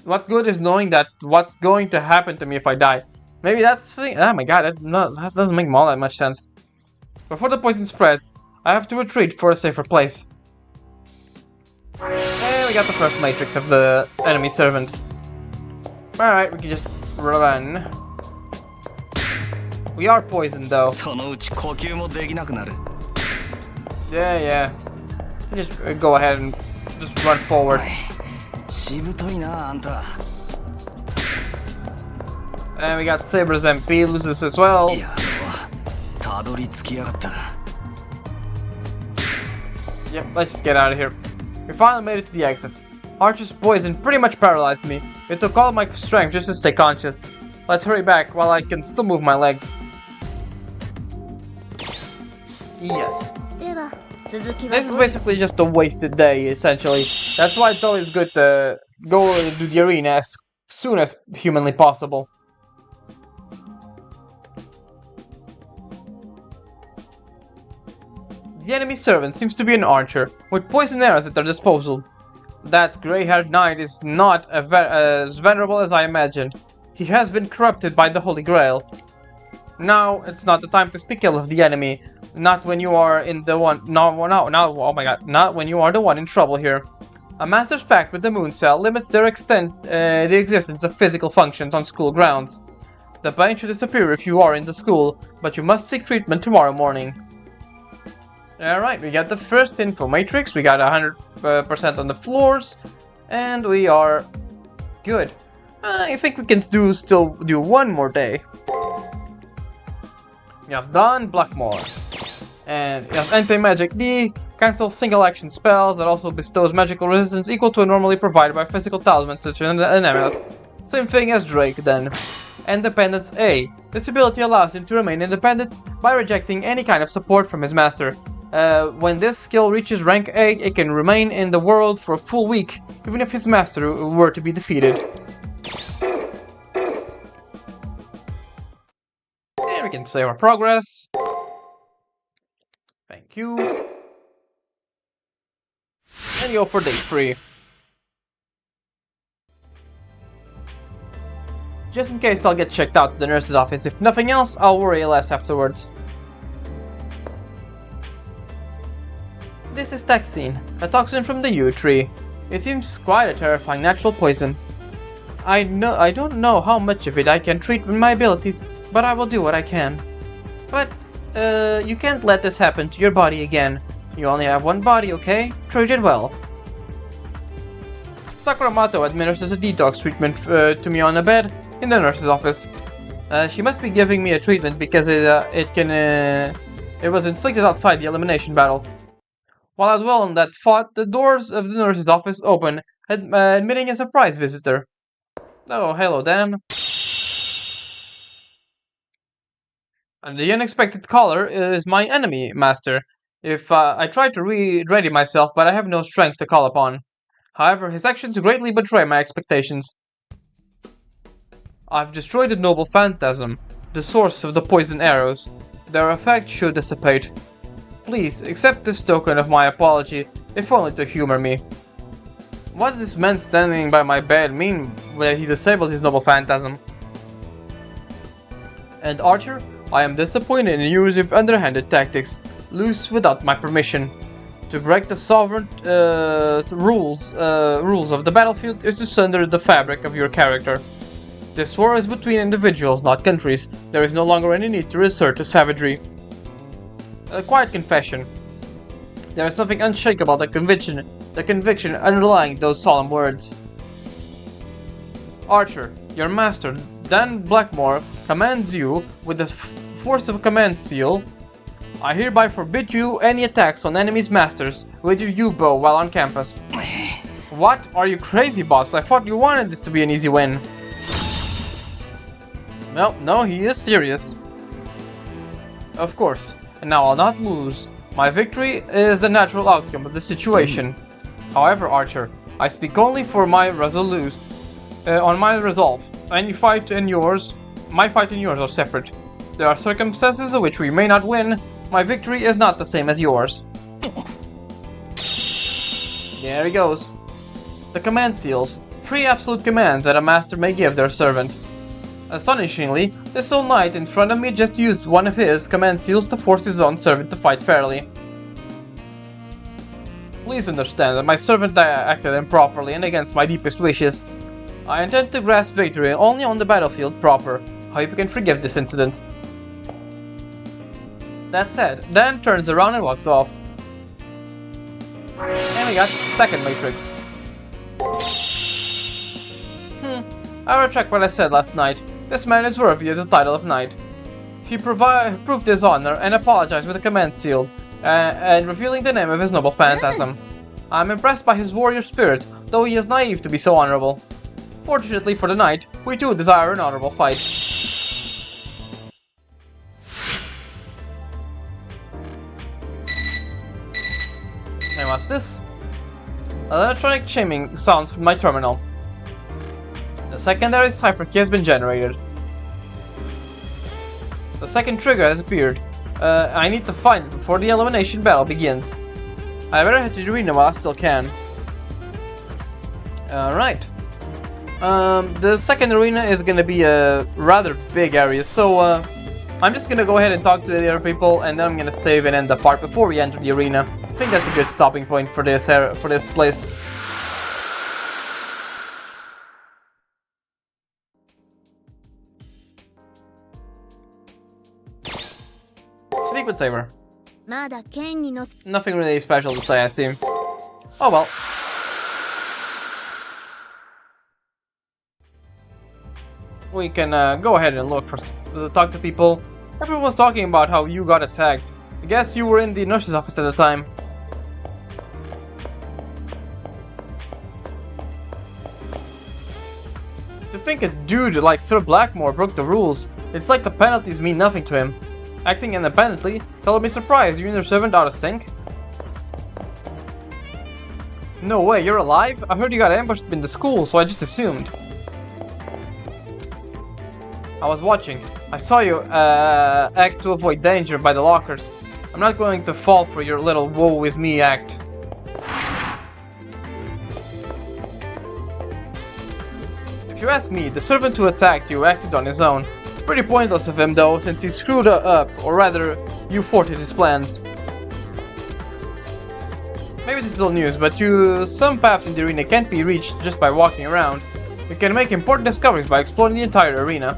What good is knowing that what's going to happen to me if I die? Maybe that's the thing. Oh my god, that doesn't make all that much sense. Before the poison spreads, I have to retreat for a safer place. And we got the first matrix of the enemy servant. Alright, we can just run. We are poisoned though. Yeah. Just go ahead and just run forward. And we got Saber's MP loses as well. Yep, let's just get out of here. We finally made it to the exit. Archer's poison pretty much paralyzed me. It took all my strength just to stay conscious. Let's hurry back while I can still move my legs. Yes. This is basically just a wasted day, essentially. That's why it's always good to go to the arena as soon as humanly possible. The enemy servant seems to be an archer, with poison arrows at their disposal. That grey-haired knight is not as venerable as I imagined. He has been corrupted by the Holy Grail. Now it's not the time to speak ill of the enemy. Not when you are in the one. No, oh my god. Not when you are the one in trouble here. A master's pact with the moon cell limits the existence of physical functions on school grounds. The pain should disappear if you are in the school, but you must seek treatment tomorrow morning. Alright, we got the first info matrix, we got 100% on the floors, and we are good. I think we can still do one more day. We have Dawn Blackmore. And we have Anti-Magic D, cancels single action spells that also bestows magical resistance equal to a normally provided by physical talisman such as an amulet. Same thing as Drake then. Independence A. This ability allows him to remain independent by rejecting any kind of support from his master. When this skill reaches rank A, it can remain in the world for a full week, even if his master were to be defeated. And we can save our progress. Thank you. And go for day 3. Just in case I'll get checked out to the nurse's office. If nothing else, I'll worry less afterwards. This is Taxine, a toxin from the yew tree. It seems quite a terrifying natural poison. I don't know how much of it I can treat with my abilities, but I will do what I can. But, you can't let this happen to your body again. You only have one body, okay? Treat it well. Sakuramato administers a detox treatment to me on a bed in the nurse's office. She must be giving me a treatment because it was inflicted outside the elimination battles. While I dwell on that thought, the doors of the nurse's office open, admitting a surprise visitor. Oh, hello, Dan. And the unexpected caller is my enemy, Master. I try to ready myself, but I have no strength to call upon. However, his actions greatly betray my expectations. I've destroyed the noble phantasm, the source of the poison arrows. Their effect should dissipate. Please, accept this token of my apology, if only to humor me. What does this man standing by my bed mean when he disabled his noble phantasm? And Archer, I am disappointed in your use of underhanded tactics, loose without my permission. To break the sovereign rules of the battlefield is to sunder the fabric of your character. This war is between individuals, not countries. There is no longer any need to resort to savagery. A quiet confession. There is something unshakable about the conviction underlying those solemn words. Archer, your master, Dan Blackmore, commands you with the force of a command seal. I hereby forbid you any attacks on enemy's masters with your U-bow while on campus. What? Are you crazy, boss? I thought you wanted this to be an easy win. Well, no, he is serious. Of course, and now I'll not lose. My victory is the natural outcome of the situation. However, Archer, I speak only for my resolve. My fight and yours are separate. There are circumstances in which we may not win. My victory is not the same as yours. There he goes. The command seals. 3 absolute commands that a master may give their servant. Astonishingly, this old knight in front of me just used one of his command seals to force his own servant to fight fairly. Please understand that my servant acted improperly and against my deepest wishes. I intend to grasp victory only on the battlefield proper. I hope you can forgive this incident. That said, Dan turns around and walks off. And we got second matrix. I retract what I said last night. This man is worthy of the title of knight. He proved his honor and apologized with a command sealed, and revealing the name of his noble phantasm. I am impressed by his warrior spirit, though he is naive to be so honorable. Fortunately for the knight, we too desire an honorable fight. And what's this? Electronic chiming sounds from my terminal. The secondary cipher key has been generated. The second trigger has appeared. I need to find it before the elimination battle begins. I better head to the arena while I still can. Alright. The second arena is gonna be a rather big area, so I'm just gonna go ahead and talk to the other people, and then I'm gonna save and end the part before we enter the arena. I think that's a good stopping point for this place. Speak with Saber. Nothing really special to say, I see. Oh well. We can go ahead and look for talk to people. Everyone was talking about how you got attacked. I guess you were in the nurse's office at the time. To think a dude like Sir Blackmore broke the rules, it's like the penalties mean nothing to him. Acting independently, tell me surprised, you and your servant out of sync? No way, you're alive? I heard you got ambushed in the school, so I just assumed. I was watching. I saw you act to avoid danger by the lockers. I'm not going to fall for your little woe is me act. If you ask me, the servant who attacked you acted on his own. Pretty pointless of him though, since he screwed up, or rather, you thwarted his plans. Maybe this is old news, but some paths in the arena can't be reached just by walking around. You can make important discoveries by exploring the entire arena.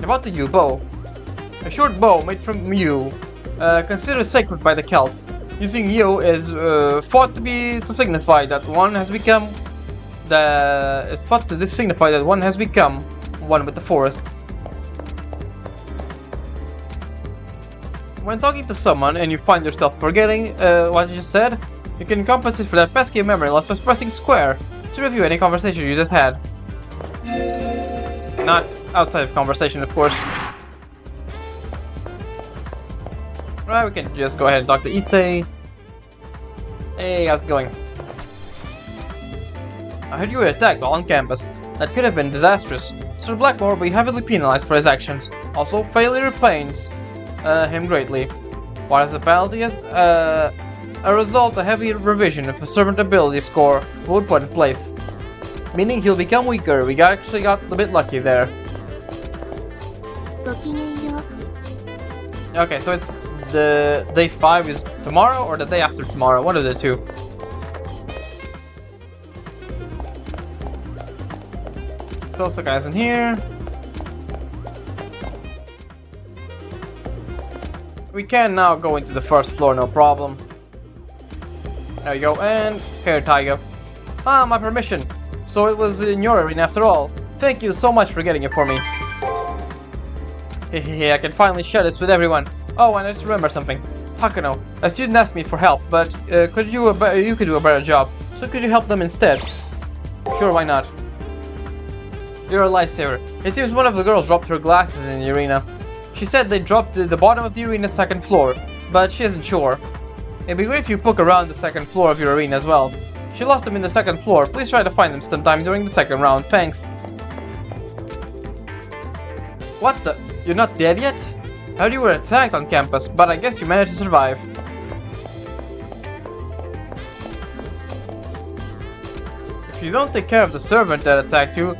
About the yew bow. A short bow made from yew, considered sacred by the Celts. Using yew is thought to signify that one has become one with the forest. When talking to someone and you find yourself forgetting what you just said, you can compensate for that pesky memory loss by pressing square to review any conversation you just had. Not outside of conversation, of course. Right, we can just go ahead and talk to Issei. Hey, how's it going? I heard you were attacked while on campus. That could have been disastrous. Sir Blackmore will be heavily penalized for his actions. Also, failure pains him greatly. What is the penalty? As a result, a heavy revision of a servant ability score would put in place. Meaning he'll become weaker. We actually got a bit lucky there. Okay, so it's the day 5 is tomorrow or the day after tomorrow, one of the two. Close the guys in here. We can now go into the first floor, no problem. There you go, and here, Taiga. Ah, my permission. So it was in your arena after all. Thank you so much for getting it for me. Hehehe, I can finally share this with everyone. Oh, and I just remember something. Hakuno, a student asked me for help, but you could do a better job. So could you help them instead? Sure, why not? You're a lifesaver. It seems one of the girls dropped her glasses in the arena. She said they dropped at the bottom of the arena's second floor, but she isn't sure. It'd be great if you poke around the second floor of your arena as well. She lost them in the second floor. Please try to find them sometime during the second round. Thanks. What the? You're not dead yet? I heard you were attacked on campus, but I guess you managed to survive. If you don't take care of the servant that attacked you,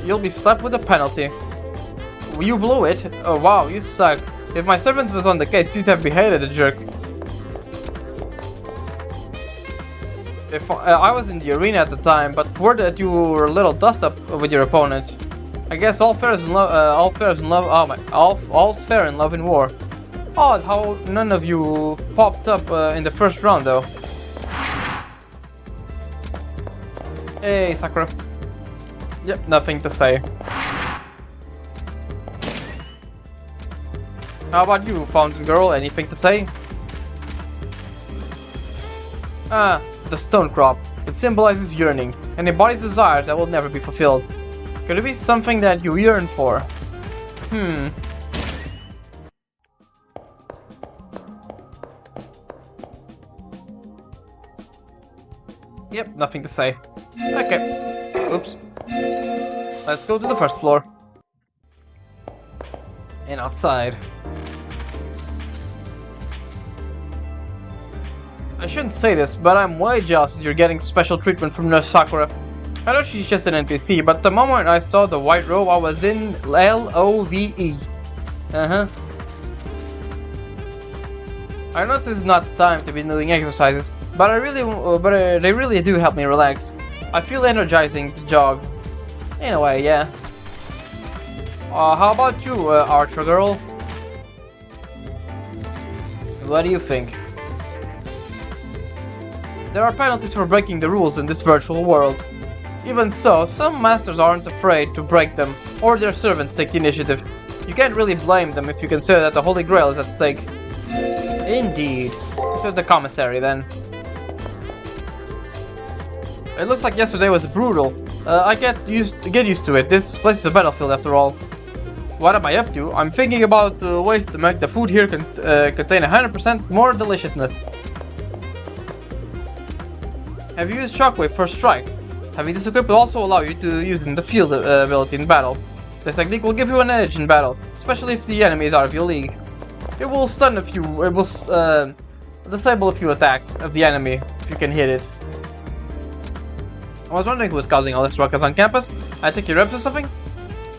you'll be slapped with a penalty. You blew it? Oh wow, you suck. If my servant was on the case, you'd have beheaded the jerk. If I was in the arena at the time, but word that you were a little dust up with your opponent. I guess all fair in love. All's fair in love and war. Odd how none of you popped up in the first round, though. Hey, Sakura. Yep, nothing to say. How about you, Fountain Girl? Anything to say? Ah, the stone crop. It symbolizes yearning, and embodies desires that will never be fulfilled. Could it be something that you yearn for? Yep, nothing to say. Okay. Oops. Let's go to the first floor. And outside. I shouldn't say this, but I'm way jealous that you're getting special treatment from Nurse Sakura. I know she's just an NPC, but the moment I saw the white robe, I was in LOVE. Uh-huh. I know this is not the time to be doing exercises, but they really do help me relax. I feel energizing to jog. In a way, yeah. How about you, Archer girl? What do you think? There are penalties for breaking the rules in this virtual world. Even so, some masters aren't afraid to break them, or their servants take the initiative. You can't really blame them if you consider that the Holy Grail is at stake. Indeed. So the commissary then. It looks like yesterday was brutal. I get used to it. This place is a battlefield after all. What am I up to? I'm thinking about ways to make the food here contain 100% more deliciousness. Have you used Shockwave for strike? Having this equipped will also allow you to use in the field ability in battle. This technique will give you an edge in battle, especially if the enemy is out of your league. It will stun a few. It will disable a few attacks of the enemy if you can hit it. I was wondering who was causing all this ruckus on campus. I think you're up to something?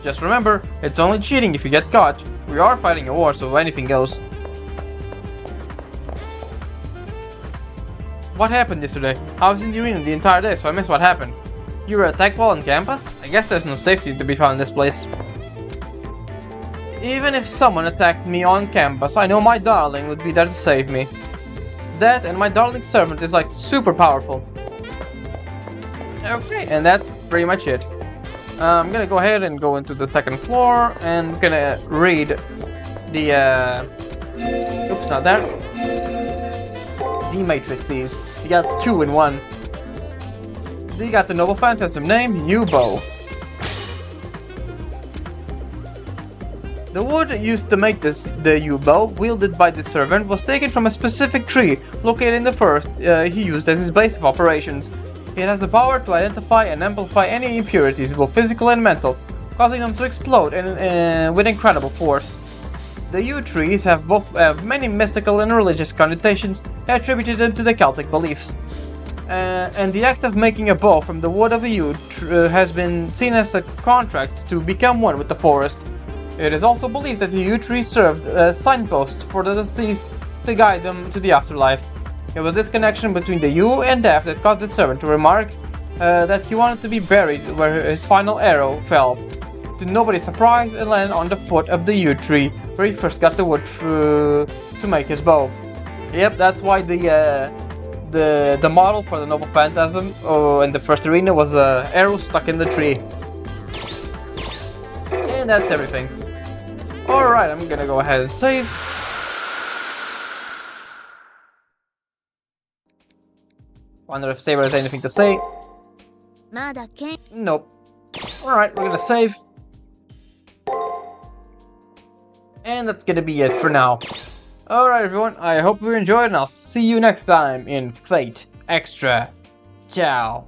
Just remember, it's only cheating if you get caught. We are fighting a war, so anything goes. What happened yesterday? I was in the arena the entire day, so I missed what happened. You were attacked while on campus? I guess there's no safety to be found in this place. Even if someone attacked me on campus, I know my darling would be there to save me. That and my darling servant is like super powerful. Okay, and that's pretty much it. I'm gonna go ahead and go into the second floor and gonna read the oops, not that. The Matrices. You got 2 in 1. You got the noble phantasm name, Yubo. The wood used to make the Yubo, wielded by the servant, was taken from a specific tree located in the forest he used as his base of operations. It has the power to identify and amplify any impurities, both physical and mental, causing them to explode with incredible force. The yew trees have many mystical and religious connotations attributed to the Celtic beliefs. And the act of making a bow from the wood of the yew has been seen as a contract to become one with the forest. It is also believed that the yew tree served as signposts for the deceased to guide them to the afterlife. It was this connection between the yew and death that caused the servant to remark that he wanted to be buried where his final arrow fell. To nobody's surprise, it landed on the foot of the yew tree, where he first got the wood to make his bow. Yep, that's why the model for the Noble Phantasm in the first arena was an arrow stuck in the tree. And that's everything. Alright, I'm gonna go ahead and save. Wonder if Saber has anything to say. Nope. Alright, we're gonna save. And that's gonna be it for now. Alright everyone, I hope you enjoyed and I'll see you next time in Fate Extra. Ciao.